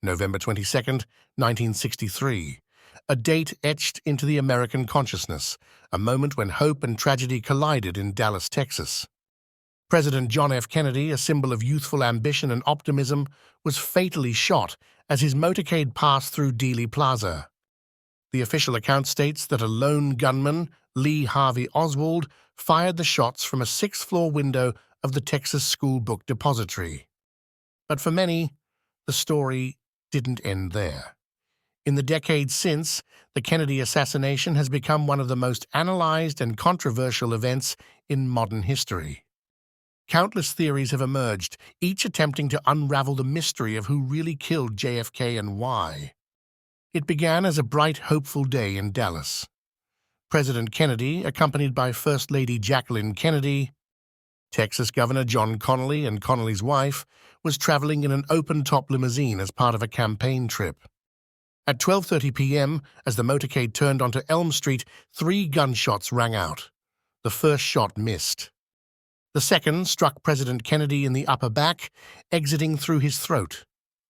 November 22, 1963, a date etched into the American consciousness, a moment when hope and tragedy collided in Dallas, Texas. President John F. Kennedy, a symbol of youthful ambition and optimism, was fatally shot as his motorcade passed through Dealey Plaza. The official account states that a lone gunman, Lee Harvey Oswald, fired the shots from a sixth-floor window of the Texas School Book Depository. But for many, the story didn't end there. In the decades since, the Kennedy assassination has become one of the most analyzed and controversial events in modern history. Countless theories have emerged, each attempting to unravel the mystery of who really killed JFK and why. It began as a bright, hopeful day in Dallas. President Kennedy, accompanied by First Lady Jacqueline Kennedy, Texas Governor John Connally and Connally's wife, was traveling in an open-top limousine as part of a campaign trip. At 12:30 p.m., as the motorcade turned onto Elm Street, 3 gunshots rang out. The first shot missed. The second struck President Kennedy in the upper back, exiting through his throat.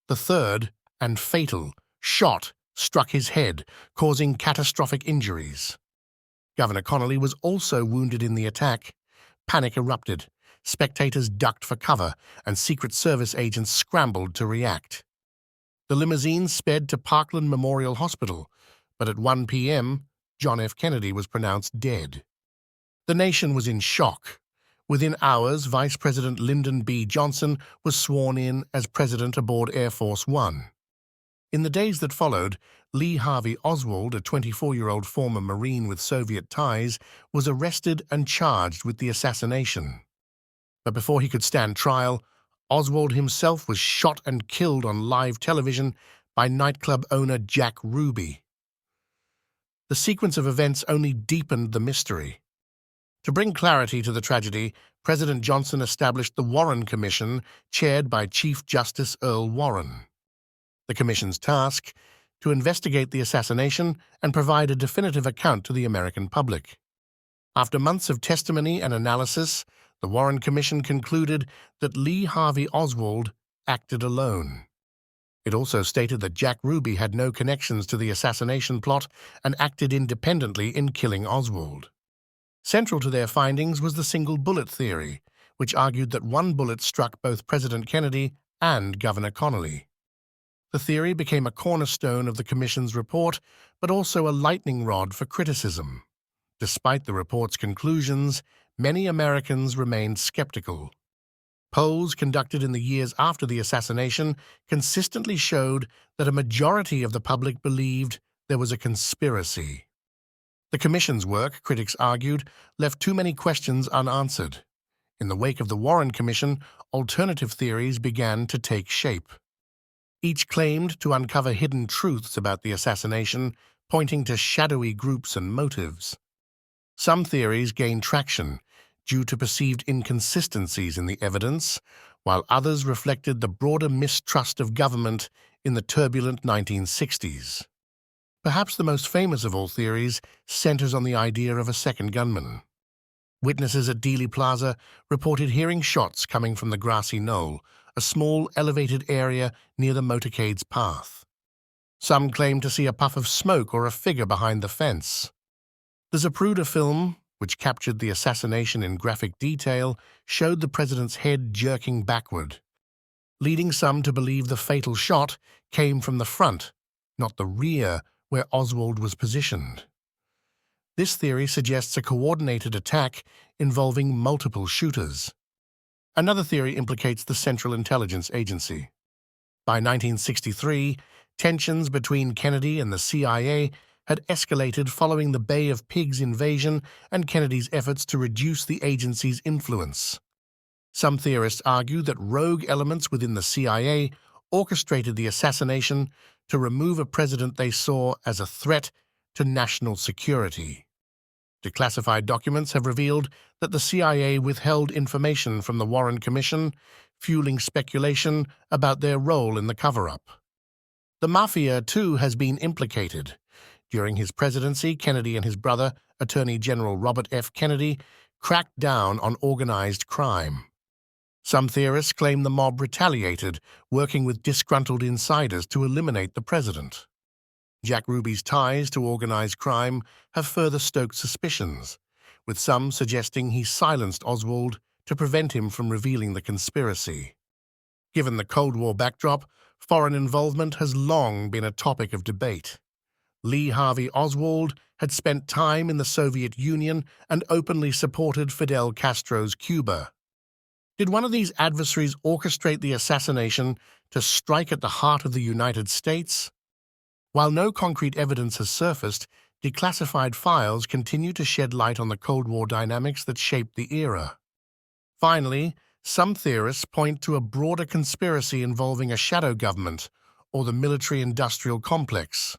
The third, and fatal, shot struck his head, causing catastrophic injuries. Governor Connally was also wounded in the attack. Panic erupted. Spectators ducked for cover, and Secret Service agents scrambled to react. The limousine sped to Parkland Memorial Hospital, but at 1 p.m., John F. Kennedy was pronounced dead. The nation was in shock. Within hours, Vice President Lyndon B. Johnson was sworn in as president aboard Air Force One. In the days that followed, Lee Harvey Oswald, a 24-year-old former Marine with Soviet ties, was arrested and charged with the assassination. But before he could stand trial, Oswald himself was shot and killed on live television by nightclub owner Jack Ruby. The sequence of events only deepened the mystery. To bring clarity to the tragedy, President Johnson established the Warren Commission, chaired by Chief Justice Earl Warren. The commission's task: to investigate the assassination and provide a definitive account to the American public. After months of testimony and analysis, the Warren Commission concluded that Lee Harvey Oswald acted alone. It also stated that Jack Ruby had no connections to the assassination plot and acted independently in killing Oswald. Central to their findings was the single bullet theory, which argued that one bullet struck both President Kennedy and Governor Connally. The theory became a cornerstone of the Commission's report, but also a lightning rod for criticism. Despite the report's conclusions, many Americans remained skeptical. Polls conducted in the years after the assassination consistently showed that a majority of the public believed there was a conspiracy. The Commission's work, critics argued, left too many questions unanswered. In the wake of the Warren Commission, alternative theories began to take shape. Each claimed to uncover hidden truths about the assassination, pointing to shadowy groups and motives. Some theories gained traction due to perceived inconsistencies in the evidence, while others reflected the broader mistrust of government in the turbulent 1960s. Perhaps the most famous of all theories centers on the idea of a second gunman. Witnesses at Dealey Plaza reported hearing shots coming from the grassy knoll, a small elevated area near the motorcade's path. Some claimed to see a puff of smoke or a figure behind the fence. The Zapruder film, which captured the assassination in graphic detail, showed the president's head jerking backward, leading some to believe the fatal shot came from the front, not the rear, where Oswald was positioned. This theory suggests a coordinated attack involving multiple shooters. Another theory implicates the Central Intelligence Agency. By 1963, tensions between Kennedy and the CIA had escalated following the Bay of Pigs invasion and Kennedy's efforts to reduce the agency's influence. Some theorists argue that rogue elements within the CIA orchestrated the assassination to remove a president they saw as a threat to national security. Declassified documents have revealed that the CIA withheld information from the Warren Commission, fueling speculation about their role in the cover-up. The Mafia, too, has been implicated. During his presidency, Kennedy and his brother, Attorney General Robert F. Kennedy, cracked down on organized crime. Some theorists claim the mob retaliated, working with disgruntled insiders to eliminate the president. Jack Ruby's ties to organized crime have further stoked suspicions, with some suggesting he silenced Oswald to prevent him from revealing the conspiracy. Given the Cold War backdrop, foreign involvement has long been a topic of debate. Lee Harvey Oswald had spent time in the Soviet Union and openly supported Fidel Castro's Cuba. Did one of these adversaries orchestrate the assassination to strike at the heart of the United States? While no concrete evidence has surfaced, declassified files continue to shed light on the Cold War dynamics that shaped the era. Finally, some theorists point to a broader conspiracy involving a shadow government or the military-industrial complex.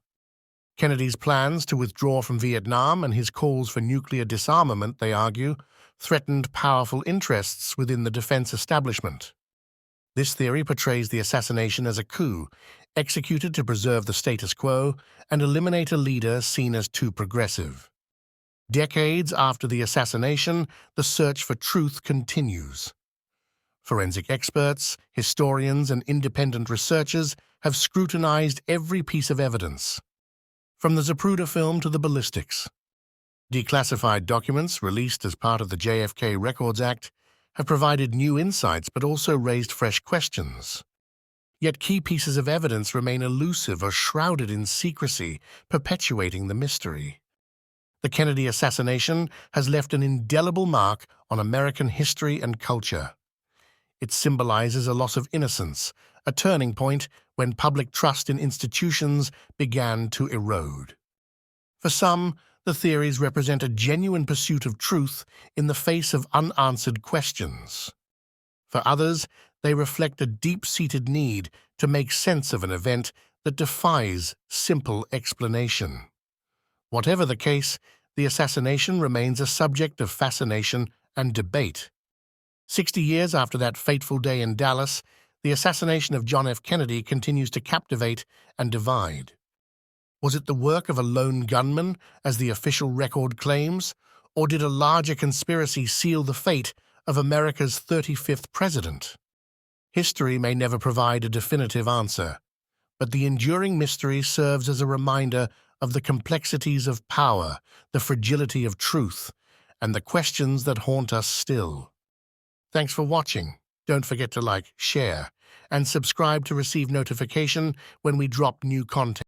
Kennedy's plans to withdraw from Vietnam and his calls for nuclear disarmament, they argue, threatened powerful interests within the defense establishment. This theory portrays the assassination as a coup, executed to preserve the status quo and eliminate a leader seen as too progressive. Decades after the assassination, the search for truth continues. Forensic experts, historians, and independent researchers have scrutinized every piece of evidence, from the Zapruder film to the ballistics. Declassified documents released as part of the JFK Records Act have provided new insights but also raised fresh questions. Yet key pieces of evidence remain elusive or shrouded in secrecy, perpetuating the mystery. The Kennedy assassination has left an indelible mark on American history and culture. It symbolizes a loss of innocence, a turning point when public trust in institutions began to erode. For some, the theories represent a genuine pursuit of truth in the face of unanswered questions. For others, they reflect a deep-seated need to make sense of an event that defies simple explanation. Whatever the case, the assassination remains a subject of fascination and debate. 60 years after that fateful day in Dallas, the assassination of John F. Kennedy continues to captivate and divide. Was it the work of a lone gunman, as the official record claims, or did a larger conspiracy seal the fate of America's 35th president? History may never provide a definitive answer, but the enduring mystery serves as a reminder of the complexities of power, the fragility of truth, and the questions that haunt us still. Thanks for watching. Don't forget to like, share, and subscribe to receive notification when we drop new content.